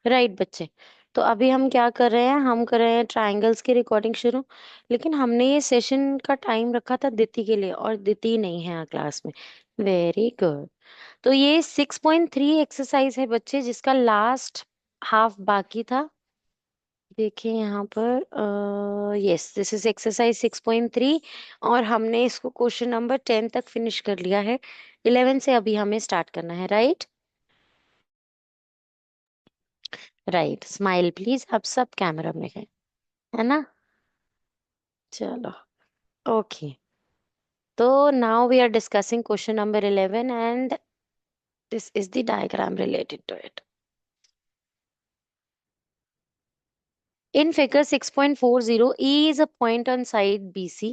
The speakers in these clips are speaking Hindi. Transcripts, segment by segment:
राइट बच्चे। तो अभी हम क्या कर रहे हैं, हम कर रहे हैं ट्रायंगल्स की रिकॉर्डिंग शुरू। लेकिन हमने ये सेशन का टाइम रखा था दिति के लिए, और दिति नहीं है यहाँ क्लास में। Very good. तो ये 6.3 एक्सरसाइज है बच्चे, जिसका लास्ट हाफ बाकी था। देखिए यहाँ पर, यस, दिस इज एक्सरसाइज 6.3। और हमने इसको क्वेश्चन नंबर 10 तक फिनिश कर लिया है। 11 से अभी हमें स्टार्ट करना है, राइट? राइट, स्माइल प्लीज, अब सब कैमरा में है ना? चलो, ओके। तो now we are discussing question number 11 and this is the diagram related to it. In figure 6.40, E is a point on side BC.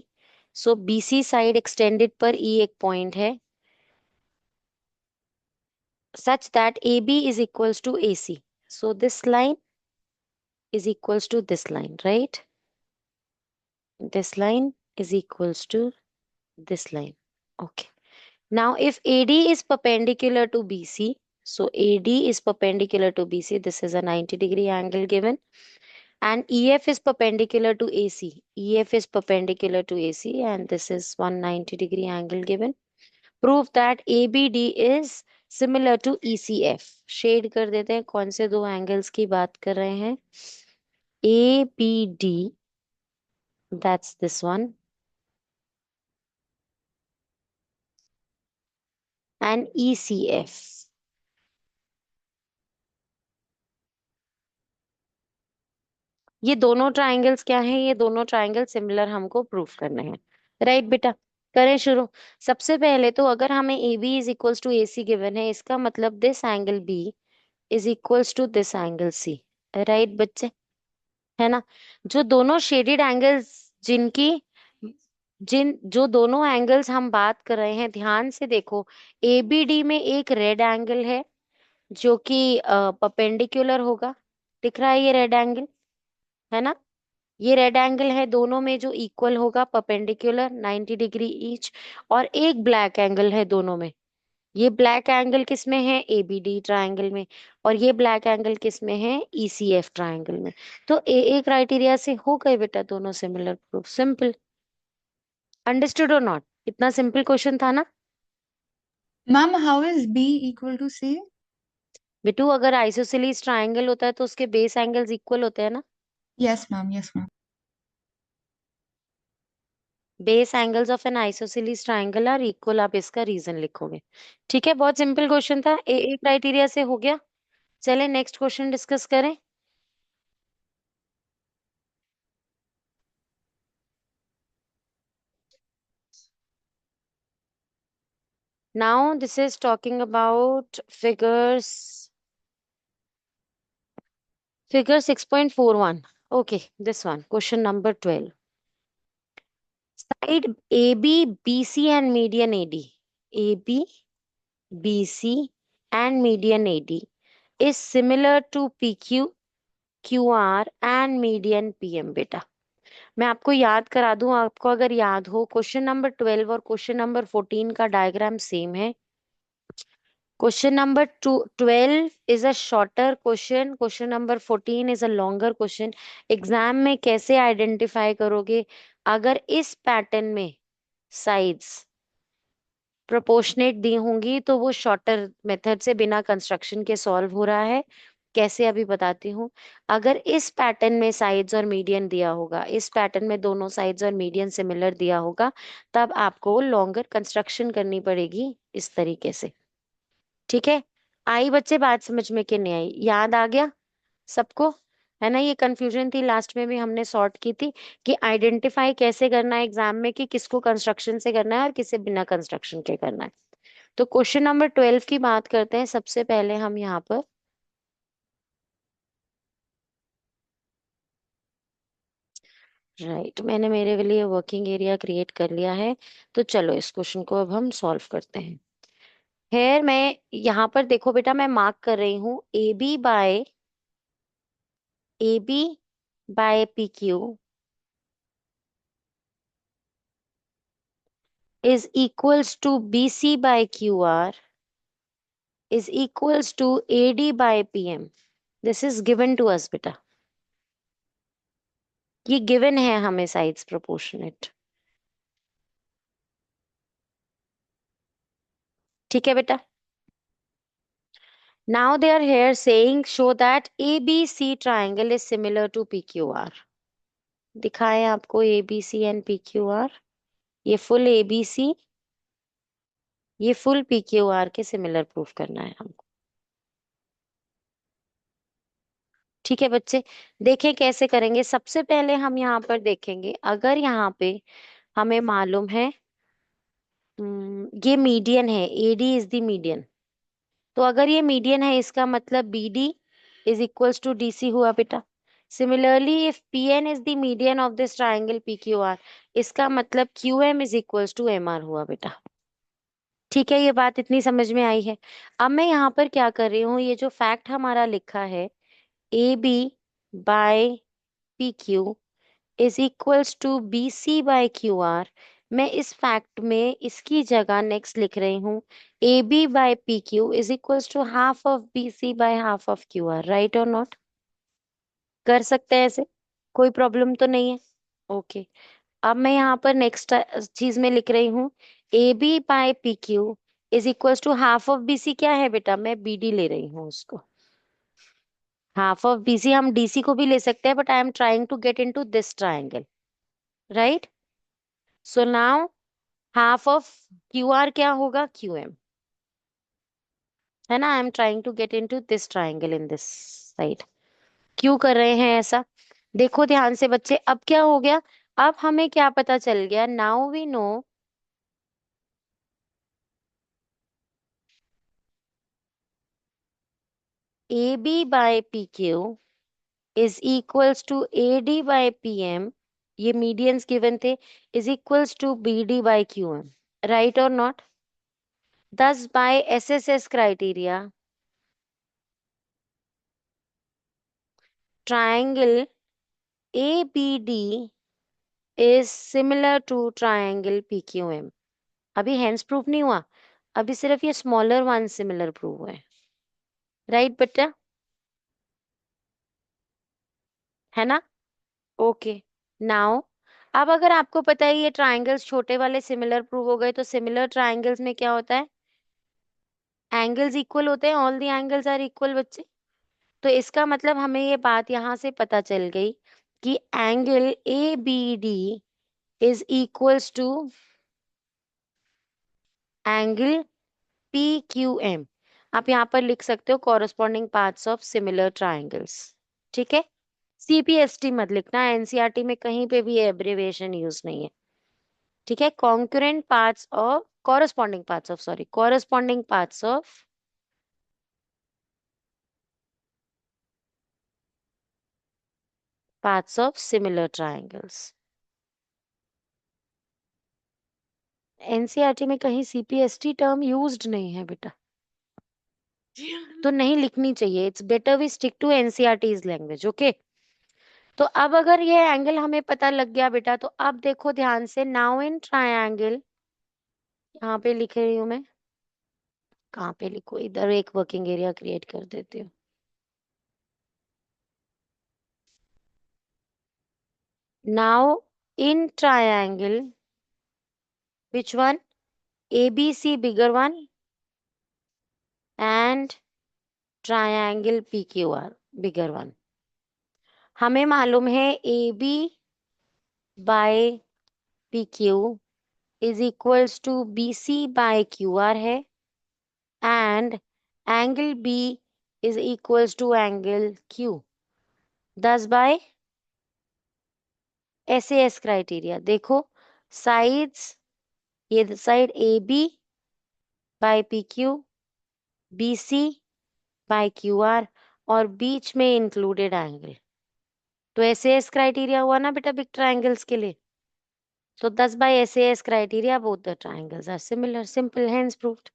So BC side extended पर E एक point है, such that AB is equals to AC. So this line is equals to this line, right? This line is equals to this line. Okay. Now if AD is perpendicular to BC, so AD is perpendicular to BC, this is a 90-degree angle given. And EF is perpendicular to AC. EF is perpendicular to AC, and this is 190-degree angle given. Prove that ABD is similar to ECF. Shade कर देते हैं कौन से दो एंगल्स की बात कर रहे हैं। ABD, that's this one, and ECF. ये दोनों ट्राइंगल्स क्या हैं? ये दोनों ट्राइंगल सिमिलर हमको प्रूफ करने हैं, राइट बेटा? करें शुरू। सबसे पहले तो अगर हमें A B is equals to A C given है, इसका मतलब this angle B is equals to this angle C, right बच्चे? है ना? जो दोनों शेडेड एंगल्स, जिनकी जिन जो दोनों एंगल्स हम बात कर रहे हैं, ध्यान से देखो। ए बी डी में एक रेड एंगल है जो कि परपेंडिकुलर होगा। दिख रहा है ये रेड एंगल? है ना? ये रेड एंगल है दोनों में जो इक्वल होगा, परपेंडिकुलर 90 डिग्री ईच। और एक ब्लैक एंगल है दोनों में। ये ब्लैक एंगल किस में है? एबीडी ट्रायंगल में। और ये ब्लैक एंगल किस में है? ईसीएफ ट्रायंगल में। तो ए ए क्राइटेरिया से हो गए बेटा दोनों सिमिलर प्रूफ। सिंपल। अंडरस्टूड और नॉट? इतना सिंपल क्वेश्चन था ना? Ma'am, how is B equal to C? Bittu, अगर आइसोसेलेस ट्रायंगल होता है तो उसके बेस एंगल्स इक्वल होते हैं ना? Yes, ma'am. Yes, ma'am. Base angles of an isosceles triangle are equal, आप इसका रीजन लिखोगे। ठीक है, बहुत सिंपल क्वेश्चन था, ए ए क्राइटेरिया से हो गया। चले नेक्स्ट क्वेश्चन डिस्कस करें। Now this is talking about figure 6.41। Okay, this one, question number 12। Side A B B C and median A D, A B B C and median A D is similar to PQ, QR and median PM बेटा। मैं आपको याद करा दूं, आपको अगर याद हो, क्वेश्चन नंबर 12 और क्वेश्चन नंबर 14 का डायग्राम सेम है। Question number 12 is a shorter question, question number 14 is a longer question. Exam में कैसे आइडेंटिफाई करोगे? अगर इस पैटर्न में साइड्स प्रोपोर्शनेट दी होंगी तो वो शॉर्टर मेथड से बिना कंस्ट्रक्शन के सॉल्व हो रहा है। कैसे, अभी बताती हूँ। अगर इस पैटर्न में साइड्स और मीडियन दिया होगा, इस पैटर्न में दोनों साइड्स और मीडियन सिमिलर दिया होगा, तब आपको लॉन्गर कंस्ट्रक्शन करनी पड़ेगी इस तरीके से। ठीक है? आई बच्चे बात समझ में कि नहीं आई? याद आ गया सबको? है ना? ये कंफ्यूजन थी लास्ट में भी हमने सॉर्ट की थी कि आइडेंटिफाई कैसे करना है एग्जाम में, कि किसको कंस्ट्रक्शन से करना है और किसे बिना कंस्ट्रक्शन के करना है। तो क्वेश्चन नंबर 12 की बात करते हैं सबसे पहले हम यहाँ पर। राइट, मैंने मेरे लिए वर्किंग एरिया क्रिएट कर लिया है। तो चलो इस क्वेश्चन को अब हम सॉल्व करते हैं। हेयर मैं यहाँ पर देखो बेटा, मैं मार्क कर रही हूँ A B by P Q is equals to BC by QR is equals to AD by PM। This is given to us बेटा, ये गिवन है हमें साइड्स प्रोपोर्शनेट। ठीक है बेटा। Now they are here saying show that A B C triangle is similar to P Q R. दिखाएं आपको A B C and P Q R, ये फुल ए बी सी, ये फुल पी क्यू आर के सिमिलर प्रूफ करना है हमको। ठीक है बच्चे, देखें कैसे करेंगे। सबसे पहले हम यहाँ पर देखेंगे, अगर यहाँ पे हमें मालूम है ये मीडियन है, एडी इज द मीडियन, तो अगर ये मीडियन है इसका मतलब B D is equals to D C हुआ बेटा। Similarly if P N is the median of this triangle P Q R, इसका मतलब Q M is equals to M R हुआ बेटा। ठीक है, ये बात इतनी समझ में आई है। अब मैं यहाँ पर क्या कर रही हूँ, ये जो फैक्ट हमारा लिखा है A B by P Q is equals to B C by Q R, मैं इस फैक्ट में इसकी जगह नेक्स्ट लिख रही हूँ A B by P Q is equals to half of B C by half of Q R. Right और नॉट? कर सकते हैं ऐसे, कोई प्रॉब्लम तो नहीं है? ओके। अब मैं यहाँ पर नेक्स्ट चीज में लिख रही हूँ A B by P Q is equals to half of B C, क्या है बेटा, मैं बी डी ले रही हूँ उसको। हाफ ऑफ बी सी हम डीसी को भी ले सकते हैं, but I am trying to get into this triangle, right? So now half of Q R क्या होगा, क्यू एम, है ना? I am trying to get into this triangle in this side. क्यों कर रहे हैं ऐसा, देखो ध्यान से बच्चे। अब क्या हो गया, अब हमें क्या पता चल गया, now we know A B by P Q is equals to A D by P M, ये मीडियंस गिवन थे, is equals to B D by Q M. Right और not? thus by SSS criteria, triangle ABD is similar to triangle PQM। अभी hence proof नहीं हुआ, अभी सिर्फ ये smaller one similar proof हुआ है। राइट बेटा, है ना? ओके। नाउ अब अगर आपको पता है ये ट्राइंगल्स छोटे वाले सिमिलर प्रूव हो गए, तो सिमिलर ट्राइंगल्स में क्या होता है, एंगल्स इक्वल होते हैं, all the angles are equal बच्चे। तो इसका मतलब हमें ये बात यहाँ से पता चल गई कि angle A B D is equals to angle P Q M. आप यहाँ पर लिख सकते हो corresponding parts of similar triangles. ठीक है, सीपीएसटी मत लिखना, एनसीईआरटी में कहीं पे भी एब्रिविएशन यूज नहीं है। ठीक है, concurrent parts of corresponding parts of, sorry, corresponding parts of similar triangles. NCERT में कहीं सीपीएसटी टर्म यूज्ड नहीं है बेटा, तो नहीं लिखनी चाहिए। It's better we stick to NCERT's language. Okay, तो अब अगर ये एंगल हमें पता लग गया बेटा, तो अब देखो ध्यान से, नाउ इन ट्रायंगल, यहाँ पे लिख रही हूँ मैं, कहाँ पे लिखो, इधर एक वर्किंग एरिया क्रिएट कर देती हूँ। Now in triangle, which one, ABC bigger one and triangle PQR bigger one, हमें मालूम है AB by PQ is equals to BC by QR है, and angle B is equals to angle Q। 10 by SAS criteria, देखो साइड्स, ये side AB by PQ, BC by QR, और बीच में इंक्लूडेड एंगल, तो SAS क्राइटेरिया हुआ ना बेटा बिग ट्राइंगल्स के लिए। तो 10 by SAS criteria both the triangles are similar, simple, hence proved.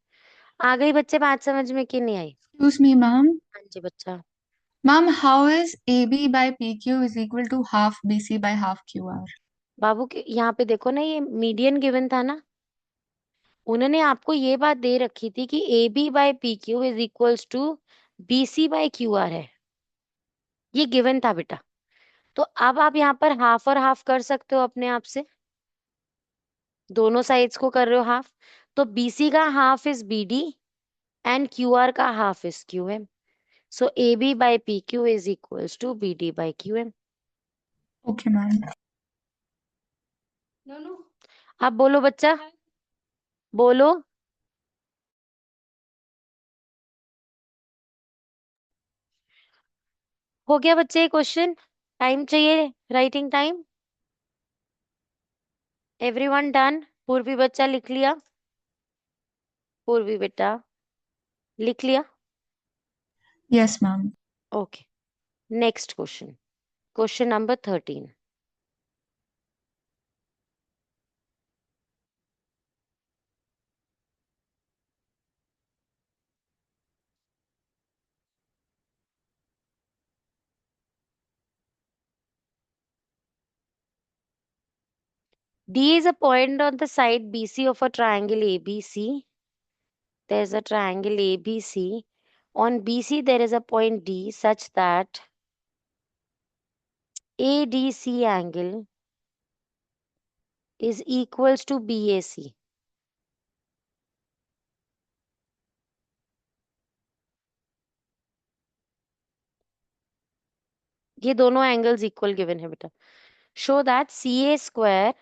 आ गई बच्चे बात समझ में कि नहीं आई? Excuse me, ma'am. हाँ जी बच्चा। Ma'am, how is AB by PQ is equal to half BC by half QR? बाबू के यहाँ पे देखो ना, ये मीडियन गिवन था ना, उन्होंने आपको ये बात दे रखी थी कि AB by PQ is equals to BC by QR है। ये गिवन था बेटा। तो अब आप यहाँ पर हाफ और हाफ कर सकते हो अपने आप से, दोनों साइड्स को कर रहे हो हाफ। तो बीसी का half is BD and QR का half is QM. So AB by PQ is equals to BD by QM. Okay ma'am. अब बोलो बच्चा, बोलो। हो गया बच्चे क्वेश्चन? टाइम चाहिए, writing time. Everyone done? Purvi बच्चा लिख लिया? पूर्वी बेटा लिख लिया? Yes ma'am. Okay, next question, question number 13। D is a point on the side BC of a triangle ABC. There is a triangle ABC. On BC there is a point D such that ADC angle is equals to BAC. ये दोनों एंगल्स इक्वल गिवन है बेटा। Show that CA²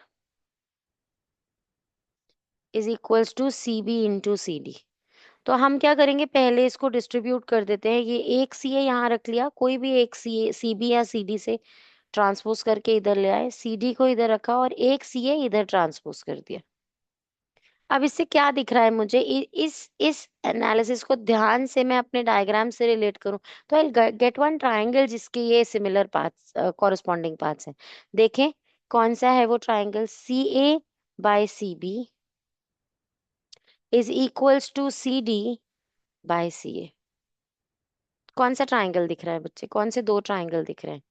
is equals to CB into CD। तो हम क्या करेंगे, पहले इसको डिस्ट्रीब्यूट कर देते हैं। ये एक CA यहाँ रख लिया, कोई भी एक CA CB या CD से ट्रांसपोज करके इधर ले आए, CD को इधर रखा और एक CA इधर ट्रांसपोज कर दिया। अब इससे क्या दिख रहा है मुझे, इस एनालिसिस को ध्यान से मैं अपने डायग्राम से रिलेट करूं तो आई गेट वन ट्राइंगल जिसके ये सिमिलर पाथ्स, कॉरस्पॉन्डिंग पाथ्स हैं। देखें कौन सा है वो triangle. CA by CB is equals to CD by CA। कौन सा ट्राइंगल दिख रहा है बच्चे, कौन से दो ट्राइंगल दिख रहे हैं?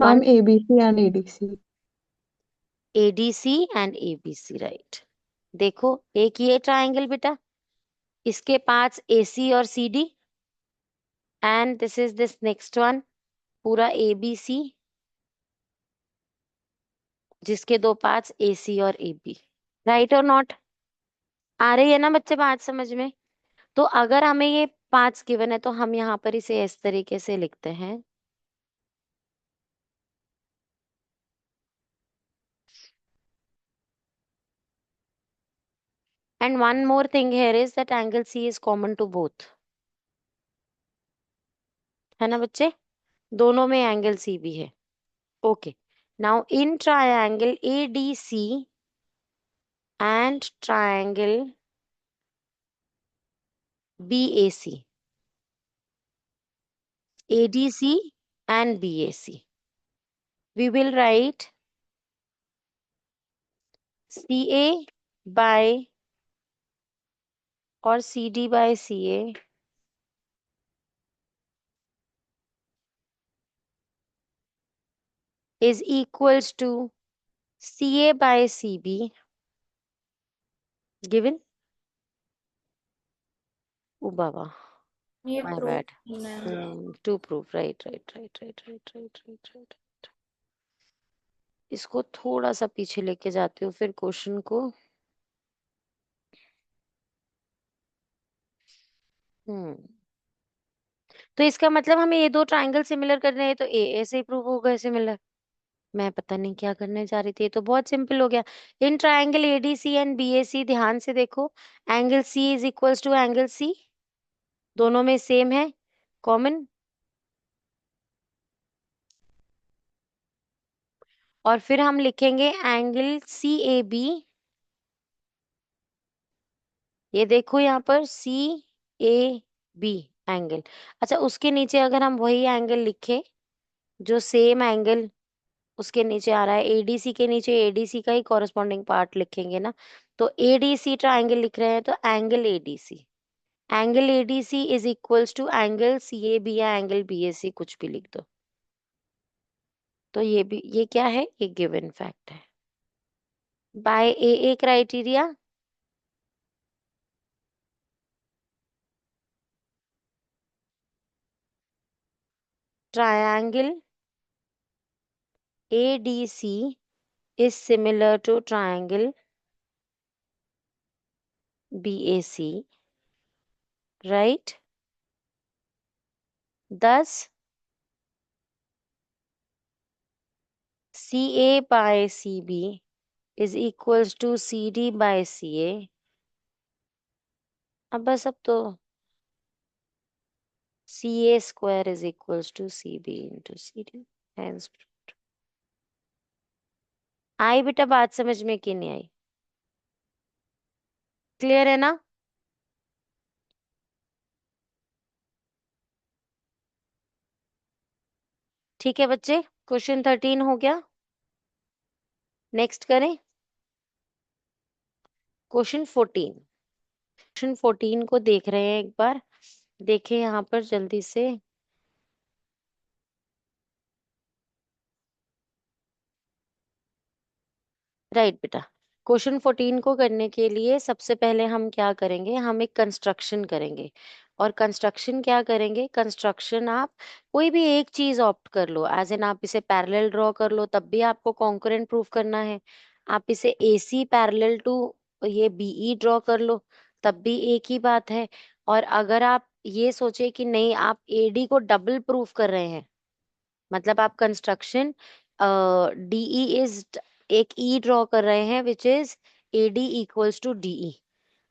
Ma'am one, ABC and ADC। ADC and ABC, right. देखो एक ये ट्राइंगल बेटा, इसके पास AC और CD, and this is this next one पूरा ABC, जिसके दो पार्ट्स AC और AB। राइट और नॉट? आ रही है ना बच्चे बात समझ में? तो अगर हमें ये पार्ट्स गिवन है तो हम यहाँ पर इसे इस तरीके से लिखते हैं। And one more thing here is that angle C is common to both, है ना बच्चे? दोनों में एंगल C भी है। Okay, now in triangle ADC and triangle BAC, ADC and BAC, we will write CA by or CD by CA is equals to CA by CB given. Oh Baba, ये my proof bad. To prove, right. इसको थोड़ा सा पीछे लेके जाती हूँ फिर क्वेश्चन को। हम्म तो इसका मतलब हमें ये दो ट्राइंगल सिमिलर करने हैं, तो ए ऐसे ही प्रूव होगा सिमिलर। मैं पता नहीं क्या करने जा रही थी, ये तो बहुत सिंपल हो गया। In triangle ADC and BAC ध्यान से देखो, angle C is equals to angle C, दोनों में सेम है, कॉमन। और फिर हम लिखेंगे एंगल CAB। ये देखो यहाँ पर CAB एंगल। अच्छा, उसके नीचे अगर हम वही एंगल लिखे जो सेम एंगल उसके नीचे आ रहा है, ADC के नीचे ADC का ही कॉरेस्पॉन्डिंग पार्ट लिखेंगे ना, तो ADC ट्राइंगल लिख रहे हैं तो angle ADC is equals to angle CAB या एंगल BAC, कुछ भी लिख दो। तो ये भी, ये क्या है, ये गिवन फैक्ट है by AA criteria. triangle ADC is similar to triangle BAC, right? Thus, CA by CB is equals to CD by CA. अब बस अब तो CA square is equals to CB into CD. Hence, आई बेटा बात समझ में कि नहीं आई? क्लियर है ना? ठीक है बच्चे, क्वेश्चन 13 हो गया। नेक्स्ट करें क्वेश्चन 14। क्वेश्चन 14 को देख रहे हैं एक बार, देखें यहाँ पर जल्दी से। राइट बेटा, क्वेश्चन 14 को करने के लिए सबसे पहले हम क्या करेंगे, हम एक कंस्ट्रक्शन करेंगे। और कंस्ट्रक्शन क्या करेंगे, कंस्ट्रक्शन आप कोई भी एक चीज ऑप्ट कर लो, एज एन आप इसे पैरेलल ड्रॉ कर लो, तब भी आपको कॉन्करेंट प्रूफ करना है। आप इसे AC पैरेलल टू ये BE ड्रॉ कर लो, तब भी एक ही बात है। और अगर आप ये सोचे कि नहीं आप AD को डबल प्रूफ कर रहे हैं, मतलब आप कंस्ट्रक्शन DE इज एक E ड्रॉ कर रहे हैं which is AD equals to DE,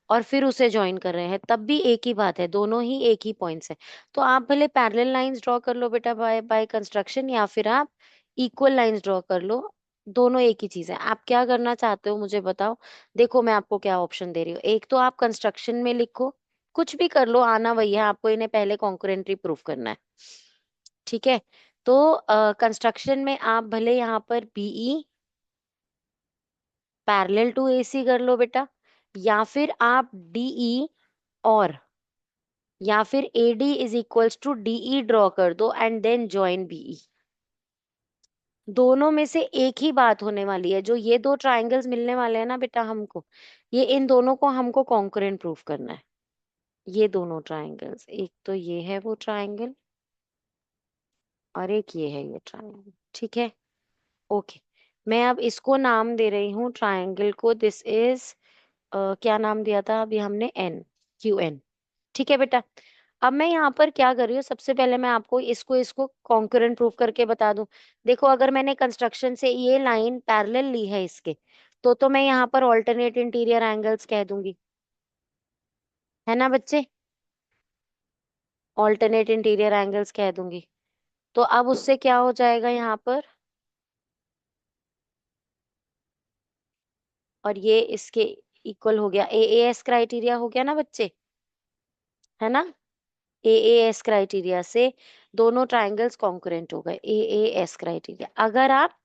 और फिर उसे ज्वाइन कर रहे हैं, तब भी एक ही बात है, दोनों ही एक ही पॉइंट्स है। तो आप भले पैरेलल लाइंस ड्रॉ कर लो बेटा बाय बाय कंस्ट्रक्शन, या फिर आप इक्वल लाइंस ड्रॉ कर लो, दोनों एक ही चीज है। आप क्या करना चाहते हो मुझे बताओ। देखो मैं आपको क्या ऑप्शन दे रही हूँ, एक तो आप कंस्ट्रक्शन में लिखो, कुछ भी कर लो, आना वही है, आपको इन्हें पहले कॉन्करेंटली प्रूफ करना है। ठीक है, तो कंस्ट्रक्शन में आप भले यहाँ पर BE पैरेलल टू AC कर लो बेटा, या फिर आप DE और या फिर AD is equals to DE draw कर दो एंड देन ज्वाइन BE। दोनों में से एक ही बात होने वाली है, जो ये दो ट्राइंगल्स मिलने वाले हैं ना बेटा हमको, ये इन दोनों को हमको कॉन्करेंट प्रूफ करना है। ये दोनों ट्राइंगल्स, एक तो ये है वो ट्राइंगल और एक ये है ये ट्राइंगल। ठीक है, ओके। मैं अब इसको नाम दे रही हूँ ट्राइंगल को, दिस इज क्या नाम दिया था अभी हमने, QN। ठीक है बेटा, अब मैं यहाँ पर क्या कर रही हूँ, सबसे पहले मैं आपको इसको इसको कॉन्करेंट प्रूफ करके बता दूं। देखो अगर मैंने कंस्ट्रक्शन से ये लाइन पैरेलल ली है इसके, तो मैं यहाँ पर ऑल्टरनेट इंटीरियर एंगल्स कह दूंगी, है ना बच्चे, ऑल्टरनेट इंटीरियर एंगल्स कह दूंगी। तो अब उससे क्या हो जाएगा यहाँ पर, और ये इसके इक्वल हो गया, AAS क्राइटेरिया हो गया ना बच्चे, है ना। AAS क्राइटेरिया से दोनों ट्राइंगल्स कॉन्करेंट हो गए, AAS क्राइटेरिया, अगर आप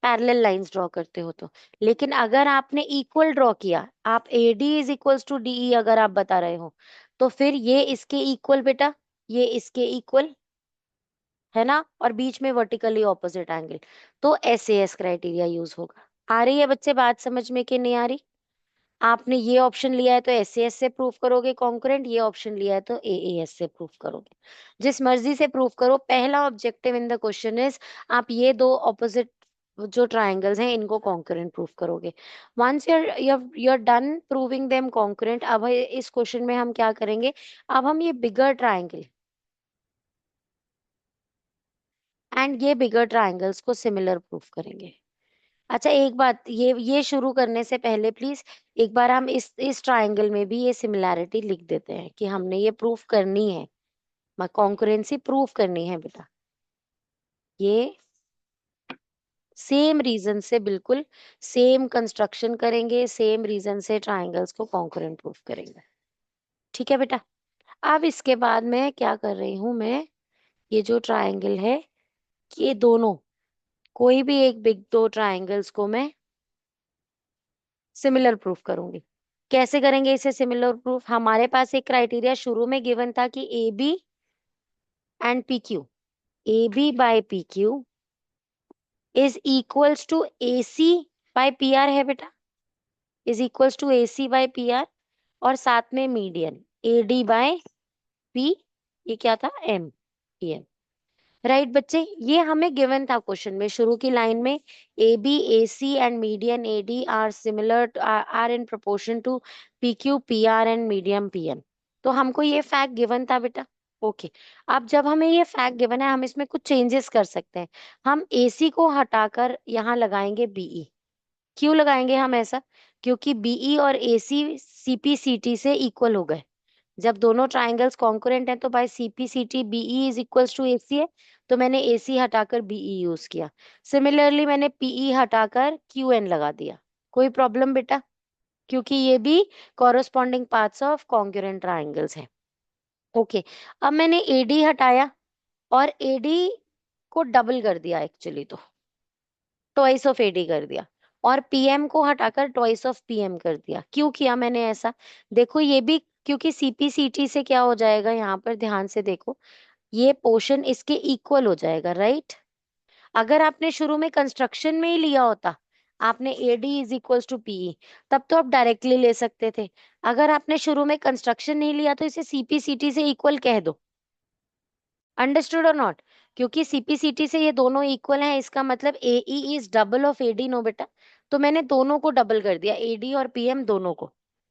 पैरेलल लाइंस ड्रॉ करते हो तो। लेकिन अगर आपने इक्वल ड्रॉ किया, आप AD is equals to DE अगर आप बता रहे हो, तो फिर ये इसके इक्वल बेटा, ये इसके इक्वल, है ना, और बीच में वर्टिकली ऑपोजिट एंगल, तो SAS क्राइटेरिया यूज होगा। आ रही है बच्चे बात समझ में कि नहीं आ रही? आपने ये ऑप्शन लिया है तो SAS से प्रूफ करोगे कॉन्करेंट, ये ऑप्शन लिया है तो AAS से प्रूफ करोगे, जिस मर्जी से प्रूफ करो। पहला objective in the question is आप ये दो ऑपोजिट जो ट्राइंगल्स हैं इनको कॉन्करेंट प्रूफ करोगे। Once you're done proving them concurrent, अब इस क्वेश्चन में हम क्या करेंगे, अब हम ये बिगर ट्राइंगल एंड ये बिगर ट्राइंगल्स को सिमिलर प्रूफ करेंगे। अच्छा एक बात, ये शुरू करने से पहले प्लीज एक बार हम इस ट्राइंगल में भी ये सिमिलैरिटी लिख देते हैं कि हमने ये प्रूफ करनी है, कॉन्करेंसी प्रूफ करनी है बेटा। ये सेम रीजन से, बिल्कुल सेम कंस्ट्रक्शन करेंगे, सेम रीजन से ट्राइंगल्स को कॉन्करेंट प्रूफ करेंगे। ठीक है बेटा, अब इसके बाद मैं क्या कर रही हूं, मैं ये जो ट्राइंगल है, ये दोनों कोई भी एक बिग दो ट्राइंगल्स को मैं सिमिलर प्रूफ करूंगी। कैसे करेंगे इसे सिमिलर प्रूफ, हमारे पास एक क्राइटेरिया शुरू में गिवन था कि AB and PQ, AB by PQ is equals to AC by PR है बेटा, is equals to AC by PR, और साथ में मीडियन AD बाय P, ये क्या था, PM। राइट बच्चे, ये हमें गिवन था क्वेश्चन में शुरू की लाइन में, A B A C and median A D are similar are in proportion to P Q P R and medium P M. तो हमको ये फैक्ट गिवन था बेटा। ओके, अब जब हमें ये फैक्ट गिवन है, हम इसमें कुछ चेंजेस कर सकते हैं। हम ए सी को हटाकर यहाँ लगाएंगे बीई। क्यों लगाएंगे हम ऐसा? क्योंकि बीई और ए सी सीपीसीटी से इक्वल हो गए। जब दोनों ट्राइंगल्स कॉन्करेंट हैं तो by CPCT BE is equals to AC है, तो मैंने एसी हटाकर बीई यूज किया। सिमिलरली मैंने पीई हटाकर क्यूएन लगा दिया। कोई प्रॉब्लम बेटा? क्योंकि ये भी corresponding parts of concurrent triangles हैं। ओके, अब मैंने एडी हटाया और एडी को डबल कर दिया, एक्चुअली तो ट्वाइस ऑफ एडी कर दिया, और पीएम को हटाकर ट्वाइस ऑफ पीएम कर दिया। क्यों किया मैंने ऐसा? देखो ये भी क्योंकि सीपीसीटी से क्या हो जाएगा, यहाँ पर ध्यान से देखो, ये पोर्शन इसके इक्वल हो जाएगा, राइट? अगर आपने शुरू में कंस्ट्रक्शन में ही लिया होता, आपने AD is equals to PE, तब तो आप डायरेक्टली ले सकते थे। अगर आपने शुरू में कंस्ट्रक्शन नहीं लिया तो इसे सीपीसीटी से इक्वल कह दो। अंडरस्टूड और नॉट? क्योंकि सीपीसीटी से ये दोनों इक्वल हैं, इसका मतलब AE is double of AD, no बेटा? तो मैंने दोनों को डबल कर दिया, एडी और पीएम दोनों को।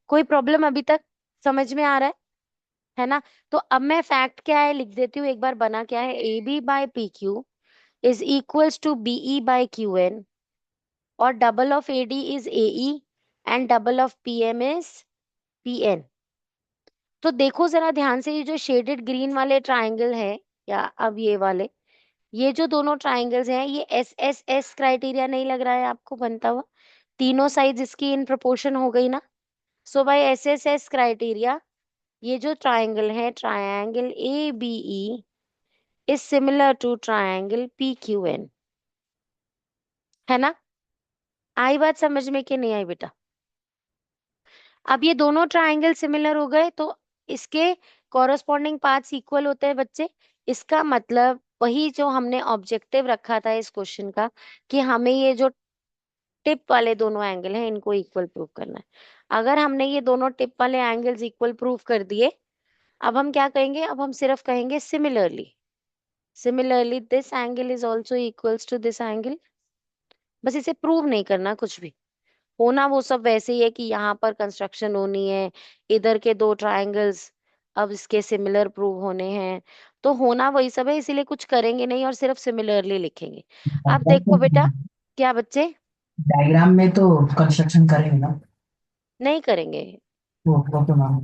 कोई प्रॉब्लम अभी तक समझ में आ रहा है ना? तो अब मैं फैक्ट क्या है लिख देती हूँ एक बार, बना क्या है, A B by P Q is equals to BE by Q N, और double of AD is AE and double of PM is PN. तो देखो जरा ध्यान से, ये जो शेडेड ग्रीन वाले ट्राइंगल है, या अब ये वाले, ये जो दोनों ट्राइंगल्स हैं, ये एस एस एस क्राइटेरिया नहीं लग रहा है आपको बनता हुआ? तीनों साइड्स इसकी इन प्रोपोर्शन हो गई ना? So by S S S criteria, ये जो ट्राइंगल है, triangle A B E is similar to triangle P Q N, है ना? आई बात समझ में कि नहीं आई बेटा? अब ये दोनों ट्राइंगल सिमिलर हो गए तो इसके कॉरस्पॉन्डिंग पार्ट्स इक्वल होते हैं बच्चे। इसका मतलब वही जो हमने ऑब्जेक्टिव रखा था इस क्वेश्चन का, कि हमें ये जो टिप वाले दोनों एंगल हैं इनको इक्वल प्रूव करना है। अगर हमने ये दोनों टिप वाले एंगल्स इक्वल प्रूव कर दिए, अब हम क्या कहेंगे? अब हम सिर्फ कहेंगे similarly, similarly this angle is also equals to this angle. बस इसे प्रूव नहीं करना कुछ भी, होना वो सब वैसे ही है कि यहाँ पर कंस्ट्रक्शन होनी है, इधर के दो ट्रायंगल्स अब इसके सिमिलर प्रूव होने हैं, तो होना वही सब है, इसीलिए कुछ करेंगे नहीं और सिर्फ सिमिलरली लिखेंगे। अब देखो बेटा, क्या बच्चे? डायग्राम में तो कंस्ट्रक्शन करेंगे ना। नहीं करेंगे। वो तो मैम।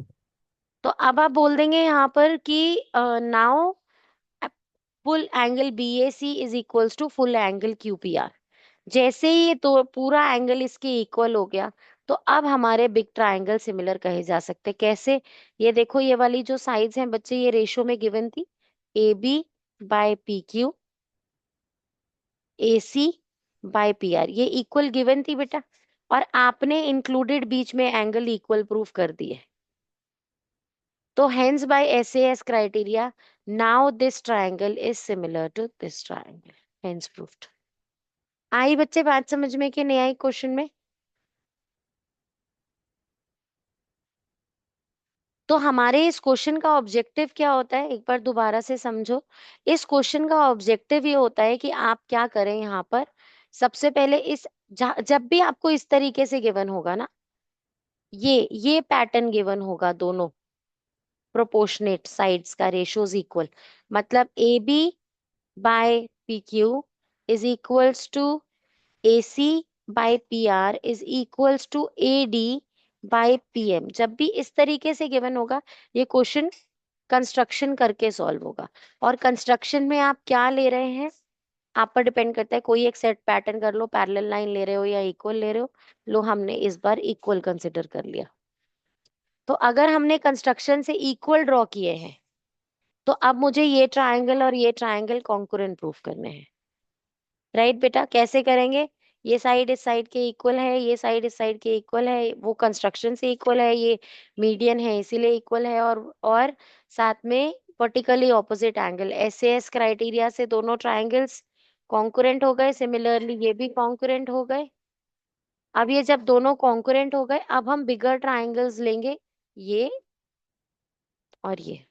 तो अब आप बोल देंगे यहाँ पर कि now full angle B A C is equals to full angle Q P R. जैसे ही ये तो पूरा एंगल इसके इक्वल हो गया, तो अब हमारे बिग ट्रायंगल सिमिलर कहे जा सकते। कैसे? ये देखो, ये वाली जो साइड्स हैं बच्चे, ये रेशो में गिवन थी, A B by P Q, A C by P R, ये इक्वल गिवन थी बेटा, और आपने इंक्लूडेड बीच में एंगल इक्वल प्रूफ कर दिए। तो hence by SAS criteria, now this triangle is similar to this triangle, hence proved। आई बच्चे बात समझ में कि नहीं आई क्वेश्चन में? तो हमारे इस क्वेश्चन का ऑब्जेक्टिव क्या होता है, एक बार दोबारा से समझो। इस क्वेश्चन का ऑब्जेक्टिव ये होता है कि आप क्या करें यहाँ पर, सबसे पहले जब भी आपको इस तरीके से गिवन होगा ना, ये पैटर्न गिवन होगा, दोनों प्रोपोर्शनेट साइड्स का रेशोज इक्वल, मतलब A B by P Q is equals to AC by PR is equals to AD by PM। जब भी इस तरीके से गिवन होगा, ये क्वेश्चन कंस्ट्रक्शन करके सॉल्व होगा। और कंस्ट्रक्शन में आप क्या ले रहे हैं, आप पर डिपेंड करता है। कोई एक सेट पैटर्न कर लो, पैरेलल लाइन ले रहे हो या इक्वल ले रहे हो, लो हमने इस बार इक्वल कंसिडर कर लिया। तो अगर हमने कंस्ट्रक्शन से इक्वल ड्रॉ किए हैं, तो अब मुझे ये ट्राइंगल और ये ट्राइंगल कॉन्करेंट प्रूफ करने हैं, राइट बेटा? कैसे करेंगे? ये साइड इस साइड के इक्वल है, ये साइड इस साइड के इक्वल है, वो कंस्ट्रक्शन से इक्वल है, ये मीडियन है इसीलिए इक्वल है, और साथ में vertically opposite angle, SAS criteria से दोनों ट्राइंगल्स कॉन्करेंट हो गए, सिमिलरली ये भी कॉन्करेंट हो गए। अब ये जब दोनों कॉन्करेंट हो गए, अब हम बिगर ट्राइंगल्स लेंगे, ये और ये।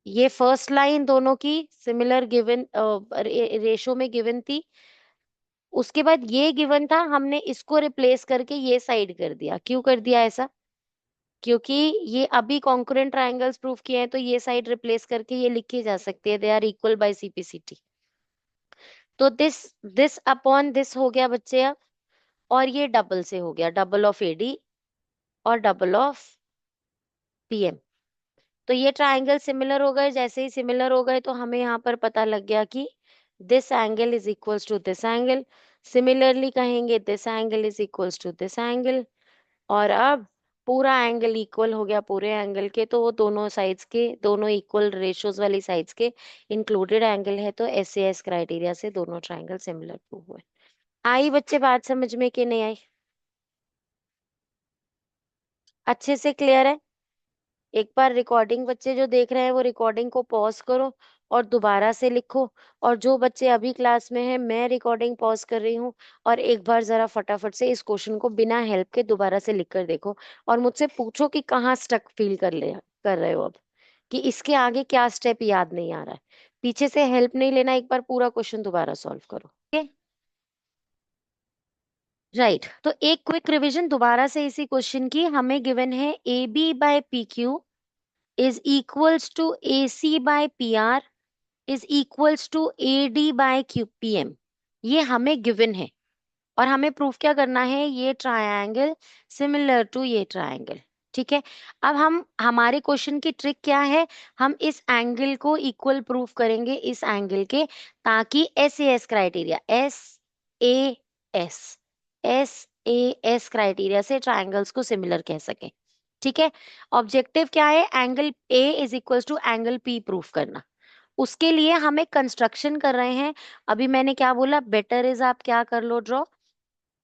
ये फर्स्ट लाइन दोनों की सिमिलर गिवन रेशो में गिवन थी, उसके बाद ये गिवन था, हमने इसको रिप्लेस करके ये साइड कर दिया। क्यों कर दिया ऐसा? क्योंकि ये अभी कॉन्करेंट ट्रायंगल्स प्रूफ किए हैं, तो ये साइड रिप्लेस करके ये लिखी जा सकती है, they are equal by CPCT. तो दिस दिस अपॉन दिस हो गया बच्चे अब, और ये डबल से हो गया, डबल ऑफ एडी और डबल ऑफ पीएम। तो ये ट्रायंगल सिमिलर हो गए, जैसे ही सिमिलर हो गए तो हमें यहाँ पर पता लग गया कि this angle is equals to this angle. Similarly कहेंगे this angle is equals to this angle. और अब पूरा एंगल इक्वल हो गया पूरे एंगल के, तो वो दोनों साइड्स के, दोनों इक्वल रेशियोज वाली साइड्स के इंक्लूडेड एंगल है, तो एसएएस क्राइटेरिया से दोनों ट्रायंगल सिमिलर प्रूव हुए। आई बच्चे बात समझ में कि नहीं आई? अच्छे से क्लियर है? एक बार रिकॉर्डिंग बच्चे जो देख रहे हैं वो रिकॉर्डिंग को पॉज करो और दोबारा से लिखो। और जो बच्चे अभी क्लास में हैं, मैं रिकॉर्डिंग पॉज कर रही हूँ, और एक बार जरा फटाफट से इस क्वेश्चन को बिना हेल्प के दोबारा से लिख कर देखो, और मुझसे पूछो कि कहाँ स्टक फील कर रहे हो अब, कि इसके आगे क्या स्टेप याद नहीं आ रहा है। पीछे से हेल्प नहीं लेना, एक बार पूरा क्वेश्चन दोबारा सॉल्व करो। Okay, right. तो एक क्विक रिवीजन दोबारा से इसी क्वेश्चन की, हमें गिवन है A B by P Q is equals to AC by PR is equals to AD by QPM। ये हमें गिवन है, और हमें प्रूफ क्या करना है, ये ट्रायंगल सिमिलर टू ये ट्रायंगल। ठीक है, अब हम हमारे क्वेश्चन की ट्रिक क्या है, हम इस एंगल को इक्वल प्रूफ करेंगे इस एंगल के, ताकि S criteria A S S criteria से ट्रायंगल्स को सिमिलर कह सके। ठीक है, ऑब्जेक्टिव क्या है, angle A is equal to angle P proof करना। उसके लिए हम एक कंस्ट्रक्शन कर रहे हैं। अभी मैंने क्या बोला, बेटर इज आप क्या कर लो ड्रॉ,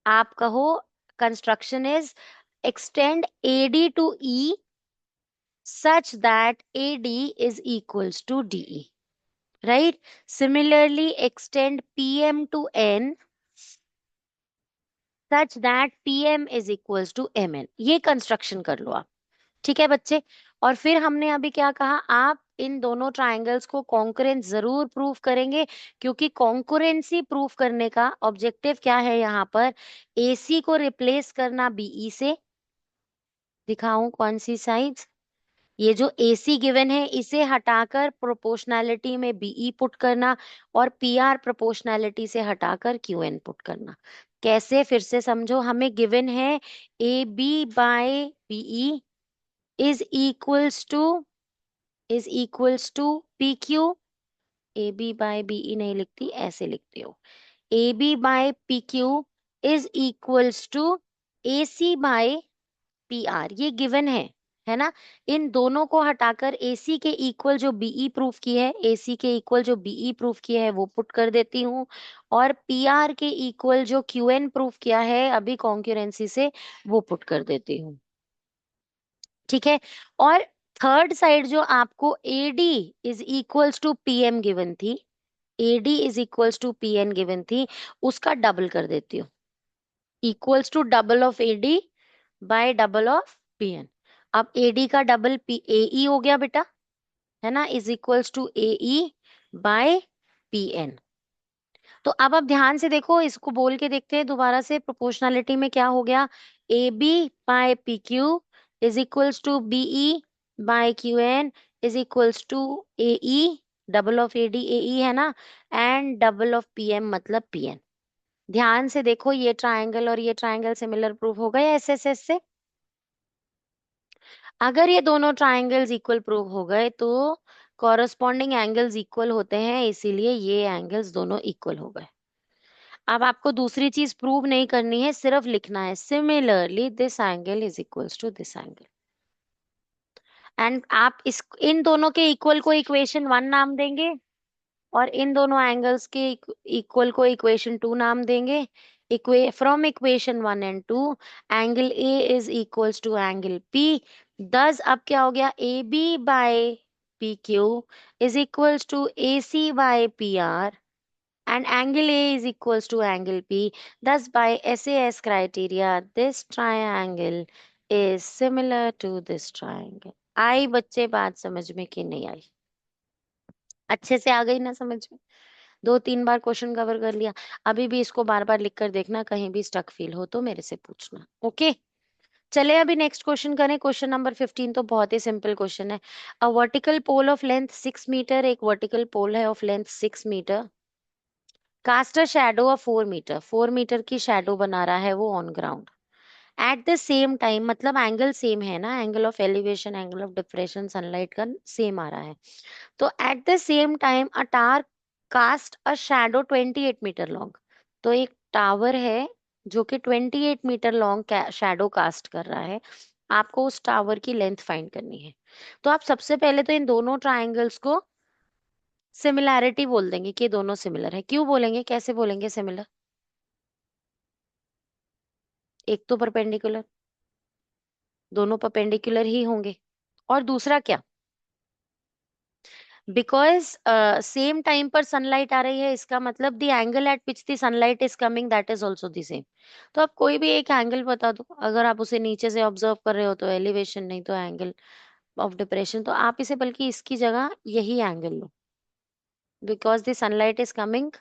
आप कहो construction is extend AD to E such that AD is equals to DE, right? Similarly, extend PM to N such that PM is equals to MN। ये कंस्ट्रक्शन कर लो आप। ठीक है बच्चे, और फिर हमने अभी क्या कहा, आप इन दोनों ट्रायंगल्स को कॉन्करेंस जरूर प्रूफ करेंगे, क्योंकि कॉन्करेंसी प्रूफ करने का ऑब्जेक्टिव क्या है यहाँ पर, AC को रिप्लेस करना BE से। दिखाऊं कौन सी साइड्स, ये जो AC गिवन है इसे हटाकर प्रोपोर्शनैलिटी में BE पुट करना, और PR प्रोपोर्शनैलिटी से हटाकर QN पुट करना। कैसे, फिर से समझो, हमें गिवन है AB by BE is equals to PQ। AB by BE नहीं लिखती, ऐसे लिखती हो, AB by PQ is equals to AC by PR। ये गिवन है ना? इन दोनों को हटाकर AC के इक्वल जो BE प्रूफ की है, AC के इक्वल जो BE प्रूफ किया है वो पुट कर देती हूँ, और PR के इक्वल जो QN प्रूफ किया है अभी कॉन्करेंसी से, वो पुट कर देती हूँ। ठीक है, और थर्ड साइड जो आपको AD is equals to PM given थी, AD is equals to PN given थी, उसका डबल कर देती हूँ, equals to double of AD by double of PN। अब AD का डबल AE हो गया बेटा, है ना, is equals to AE by PN। तो अब आप ध्यान से देखो, इसको बोल के देखते हैं दोबारा से, प्रोपोर्शनैलिटी में क्या हो गया, AB by PQ is equals to BE by QN is equals to AE, double of AD AE है ना, एंड डबल ऑफ PM मतलब PN। ध्यान से देखो, ये ट्रायंगल और ये ट्रायंगल सिमिलर प्रूफ हो गए SSS से। अगर ये दोनों ट्रायंगल्स इक्वल प्रूव हो गए तो कॉरस्पॉन्डिंग एंगल्स इक्वल होते हैं, इसीलिए ये एंगल्स दोनों इक्वल हो गए। अब आपको दूसरी चीज प्रूव नहीं करनी है, सिर्फ लिखना है similarly this angle is equals to this angle, and आप इस इन दोनों के इक्वल को इक्वेशन 1 नाम देंगे, और इन दोनों एंगल्स के इक्वल को इक्वेशन 2 नाम देंगे। From equation 1 and 2 angle A is equals to angle P. दस अब क्या हो गया, A B by P Q is equals to A C by P R, and angle A is equals to angle P. Thus, by SAS criteria, this triangle is similar to this triangle। आई बच्चे बात समझ में कि नहीं आई? अच्छे से आ गई ना समझ में? 2-3 बार क्वेश्चन कवर कर लिया। अभी भी इसको बार बार लिख कर देखना, कहीं भी स्टक फील हो तो मेरे से पूछना। ओके, चले अभी नेक्स्ट क्वेश्चन करें। क्वेश्चन नंबर 15 तो बहुत ही सिंपल क्वेश्चन है। A vertical pole of length 6 metre, एक वर्टिकल पोल है of length 6 metre, cast a shadow of 4 metre, 4 metre की शैडो बना रहा है वो on ground. At the same time, मतलब एंगल सेम है ना, angle of elevation, angle of depression sunlight का सेम आ रहा है। तो eight the same time a tower cast a shadow 28 metre long. तो एक टावर है जो कि 28 मीटर लॉन्ग शैडो कास्ट कर रहा है। आपको उस टावर की लेंथ फाइंड करनी है। तो आप सबसे पहले तो इन दोनों ट्राइंगल्स को सिमिलैरिटी बोल देंगे कि ये दोनों सिमिलर है। क्यों बोलेंगे, कैसे बोलेंगे सिमिलर? एक तो परपेंडिकुलर, दोनों परपेंडिकुलर ही होंगे। और दूसरा क्या? बिकॉज सेम टाइम पर सनलाइट आ रही है, इसका मतलब the angle eight which the sunlight is coming that is also the same. तो आप कोई भी एक एंगल बता दो, अगर आप उसे नीचे से ऑब्जर्व कर रहे हो तो एलिवेशन, नहीं तो एंगल ऑफ डिप्रेशन। तो आप इसे बल्कि इसकी जगह यही angle low, because the sunlight is coming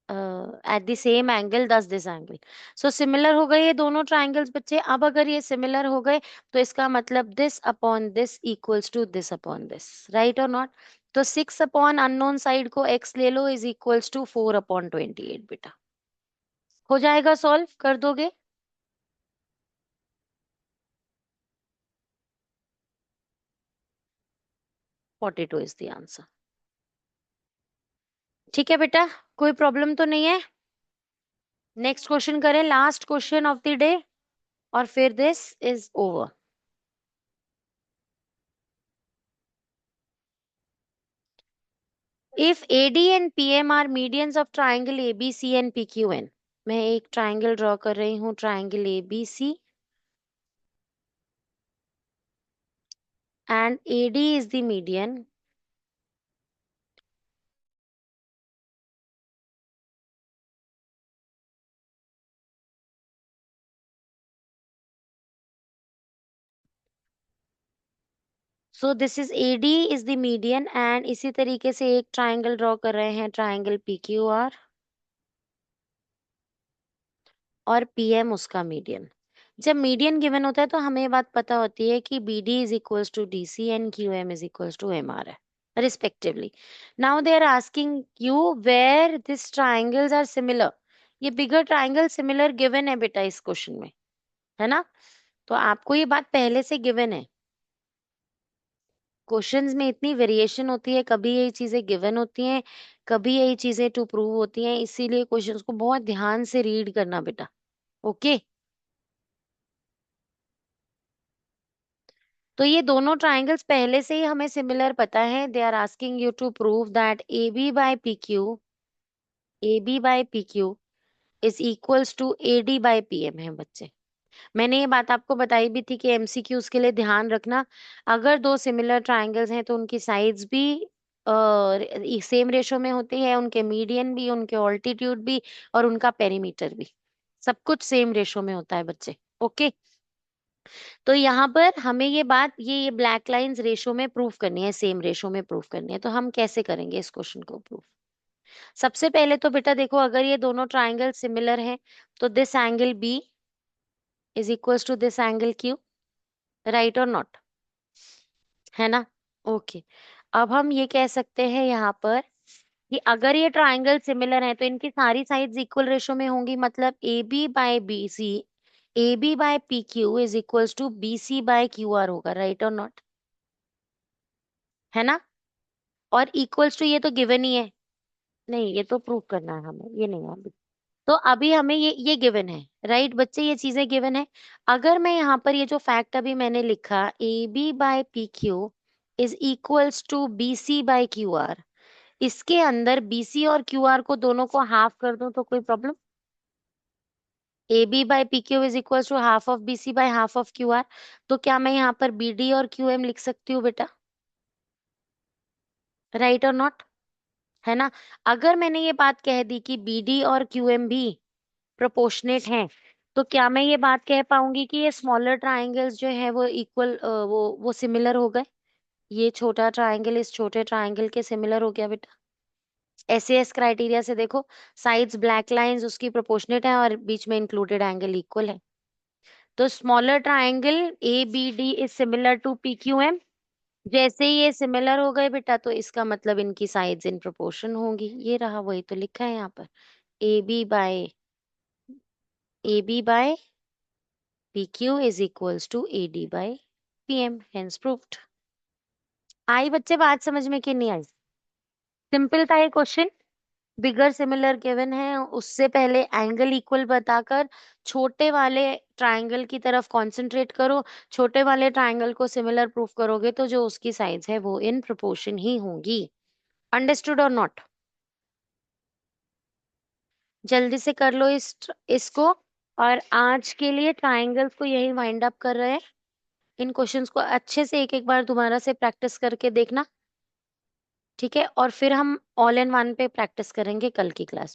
at the same angle, दस दिस एंगल। सो सिमिलर हो गए ये दोनों ट्राइंगल्स बच्चे। अब अगर ये सिमिलर हो गए तो इसका मतलब this upon this equals to this upon this, right और नॉट? तो 6 अपॉन अननोन साइड को x ले लो, इज इक्वल्स टू 4/28 बेटा। हो जाएगा, सॉल्व कर दोगे? Forty two is the answer. ठीक है बेटा, कोई प्रॉब्लम तो नहीं है? नेक्स्ट क्वेश्चन करें, last question of the day, और फिर this is over. If AD and PM are medians of triangle ABC and PQN, मैं एक ट्राइंगल ड्रॉ कर रही हूँ, triangle ABC, and AD is the median. So this is AD is the median, and इसी तरीके से एक ट्राइंगल ड्रॉ कर रहे हैं, ट्राइंगल PQR, और PM उसका मीडियन। जब मीडियन गिवन होता है तो हमें ये बात पता होती है कि BD is equals to DC and QM is equals to MR है, respectively. Now they are asking you where these triangles are similar. ये बिगर ट्राइंगल सिमिलर गिवन है बेटा इस क्वेश्चन में, है ना? तो आपको ये बात पहले से गिवन है। क्वेश्चंस में इतनी वेरिएशन होती है, कभी यही चीजें गिवन होती हैं, कभी यही चीजें टू प्रूव होती हैं, इसीलिए क्वेश्चंस को बहुत ध्यान से रीड करना बेटा। ओके, तो ये दोनों ट्राइंगल्स पहले से ही हमें सिमिलर पता है। They are asking you to prove that A B by P Q is equals to A D by P M है बच्चे। मैंने ये बात आपको बताई भी थी कि एमसीक्यूज के लिए ध्यान रखना, अगर दो सिमिलर ट्राइंगल्स हैं तो उनकी साइड्स भी सेम रेशो में होती है, उनके मीडियन भी, उनके ऑल्टीट्यूड भी, और उनका पेरीमीटर भी, सब कुछ सेम रेशो में होता है बच्चे। ओके, तो यहाँ पर हमें ये बात, ये ब्लैक लाइंस रेशो में प्रूव करनी है, सेम रेशो में प्रूव करनी है। तो हम कैसे करेंगे इस क्वेश्चन को प्रूव? सबसे पहले तो बेटा देखो, अगर ये दोनों ट्राइंगल सिमिलर हैं तो this angle B is equals to this angle Q, right और नॉट? है ना? ओके, अब हम ये कह सकते हैं यहाँ पर कि अगर ये ट्राइंगल सिमिलर है तो इनकी सारी साइड्स इक्वल रेशो में होंगी, मतलब A B by B C, A B by P Q is equals to B C by Q R होगा, राइट और नॉट? है ना? और इक्वल्स टू ये तो गिवन ही है, नहीं ये तो प्रूव करना है हमें, ये नहीं है अभी। तो अभी हमें ये गिवन है, राइट बच्चे, ये चीजें गिवन है। अगर मैं यहाँ पर ये जो फैक्ट अभी मैंने लिखा, A B by P Q is equals to B C by Q R, इसके अंदर BC और QR को दोनों को हाफ कर दूं तो कोई problem? AB by PQ is equal to half of BC by half of QR। तो क्या मैं यहाँ पर BD और QM लिख सकती हूँ बेटा, राइट और नॉट? है ना? अगर मैंने ये बात कह दी कि BD और QM भी प्रोपोर्शनेट हैं, तो क्या मैं ये बात कह पाऊंगी कि ये स्मॉलर ट्राइंगल्स जो है वो इक्वल, वो सिमिलर हो गए? ये छोटा ट्राइंगल इस छोटे ट्राइंगल के सिमिलर हो गया बेटा। SAS क्राइटेरिया से देखो, साइड्स ब्लैक लाइंस उसकी प्रोपोर्शनेट है और बीच में इंक्लूडेड एंगल इक्वल है। तो smaller triangle ABD is similar to PQM। जैसे ही ये सिमिलर हो गए बेटा तो इसका मतलब इनकी साइड्स इन प्रोपोर्शन होंगी। ये रहा, वही तो लिखा है यहाँ पर, AB by PQ is equals to AD by PM, hence proved। आई बच्चे बात समझ में कि नहीं आई? सिंपल था ये क्वेश्चन। बिगर सिमिलर गिवन है, उससे पहले एंगल इक्वल बताकर छोटे वाले ट्राइंगल की तरफ कंसंट्रेट करो। छोटे वाले ट्राइंगल को सिमिलर प्रूफ करोगे तो जो उसकी साइड्स है वो इन प्रोपोर्शन ही होंगी। अंडरस्टूड और नॉट? जल्दी से कर लो इसको। और आज के लिए ट्राइंगल्स को यही वाइंड अप कर रहे हैं। इन क्वेश्चंस को अच्छे से एक एक बार दोबारा से प्रैक्टिस करके देखना, ठीक है? और फिर हम ऑल इन वन पे प्रैक्टिस करेंगे कल की क्लास में।